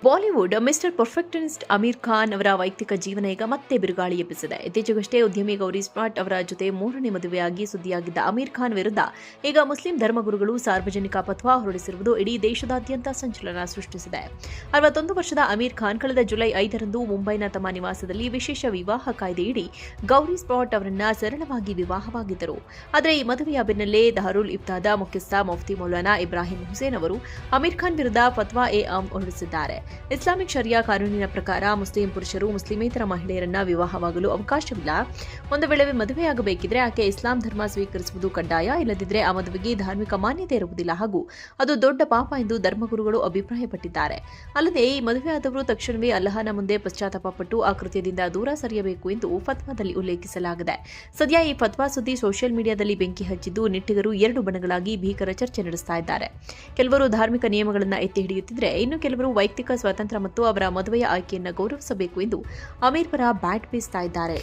Bollywood mister ಪರ್ಫೆಕ್ಟನಿಸ್ಟ್ Amir Khan ಅವರ ವೈಯಕ್ತಿಕ ಜೀವನ ಈಗ ಮತ್ತೆ ಬಿರುಗಾಳಿ ಎಬ್ಬಿಸಿದೆ. ಇತ್ತೀಚೆಗಷ್ಟೇ ಉದ್ಯಮಿ ಗೌರಿ ಸ್ಮಾರ್ಟ್ ಅವರ ಜೊತೆ 3ನೇ ಮದುವೆಯಾಗಿ ಸುದ್ದಿಯಾಗಿದ್ದ ಅಮೀರ್ ಖಾನ್ ವಿರುದ್ಧ ಈಗ ಮುಸ್ಲಿಂ ಧರ್ಮಗುರುಗಳು ಸಾರ್ವಜನಿಕ ಫತ್ವಾ ಹೊರಡಿಸಿರುವುದು ಇಡೀ ದೇಶದಾದ್ಯಂತ ಸಂಚಲನ ಸೃಷ್ಟಿಸಿದೆ. 61 ವರ್ಷದ ಅಮೀರ್ ಖಾನ್ ಕಳೆದ ಜುಲೈ 5ರಂದು ಮುಂಬೈನ ತಮ್ಮ ನಿವಾಸದಲ್ಲಿ ವಿಶೇಷ ವಿವಾಹ ಕಾಯ್ದೆಯಡಿ ಗೌರಿ ಸ್ಮಾರ್ಟ್ ಅವರನ್ನ ಸರಳವಾಗಿ ವಿವಾಹವಾಗಿದ್ದರು. ಆದರೆ ಈ ಮದುವೆಯ ಬೆನ್ನಲ್ಲೇ ದಾರುಲ್ ಇಫ್ತಾದ ಮುಖ್ಯಸ್ಥ ಮುಫ್ತಿ ಮೌಲಾನಾ ಇಬ್ರಾಹಿಂ ಹುಸೇನ್ ಅವರು ಅಮೀರ್ ಖಾನ್ ವಿರುದ್ಧ ಫತ್ವಾ ಹೊರಡಿಸಿದ್ದಾರೆ. ಇಸ್ಲಾಮಿಕ್ ಶರಿಯಾ ಕಾನೂನಿನ ಪ್ರಕಾರ ಮುಸ್ಲಿಂ ಪುರುಷರು ಮುಸ್ಲಿಮೇತರ ಮಹಿಳೆಯರನ್ನ ವಿವಾಹವಾಗಲು ಅವಕಾಶವಿಲ್ಲ. ಒಂದು ವೇಳೆ ಮದುವೆಯಾಗಬೇಕಿದ್ರೆ ಆಕೆ ಇಸ್ಲಾಂ ಧರ್ಮ ಸ್ವೀಕರಿಸುವುದು ಕಡ್ಡಾಯ, ಇಲ್ಲದಿದ್ದರೆ ಆ ಮದುವೆಗೆ ಧಾರ್ಮಿಕ ಮಾನ್ಯತೆ ಇರುವುದಿಲ್ಲ ಹಾಗೂ ಅದು ದೊಡ್ಡ ಪಾಪ ಎಂದು ಧರ್ಮಗುರುಗಳು ಅಭಿಪ್ರಾಯಪಟ್ಟಿದ್ದಾರೆ. ಅಲ್ಲದೆ ಈ ಮದುವೆಯಾದವರು ತಕ್ಷಣವೇ ಅಲ್ಲಾಹನ ಮುಂದೆ ಪಶ್ಚಾತ್ತಾಪಪಟ್ಟು ಆ ಕೃತ್ಯದಿಂದ ದೂರ ಸರಿಯಬೇಕು ಎಂದು ಫತ್ವಾದಲ್ಲಿ ಉಲ್ಲೇಖಿಸಲಾಗಿದೆ. ಸದ್ಯ ಈ ಫತ್ವಾ ಸುದ್ದಿ ಸೋಷಿಯಲ್ ಮೀಡಿಯಾದಲ್ಲಿ ಬೆಂಕಿ ಹಚ್ಚಿದ್ದು ನೆಟ್ಟಿಗರು 2 ಬಣಗಳಾಗಿ ಭೀಕರ ಚರ್ಚೆ ನಡೆಸ್ತಾ ಇದ್ದಾರೆ. ಕೆಲವರು ಧಾರ್ಮಿಕ ನಿಯಮಗಳನ್ನು ಎತ್ತಿ ಹಿಡಿಯುತ್ತಿದ್ರೆ, ಇನ್ನು ಕೆಲವರು ವೈಯಕ್ತಿಕ ಸ್ವಾತಂತ್ರ್ಯ ಮತ್ತು ಅವರ ಮದುವೆಯ ಆಯ್ಕೆಯನ್ನು ಗೌರವಿಸಬೇಕು ಎಂದು ಅಮೀರ್ ಪರ ಬ್ಯಾಟ್ ಬೀಸ್ತಾ ಇದ್ದಾರೆ.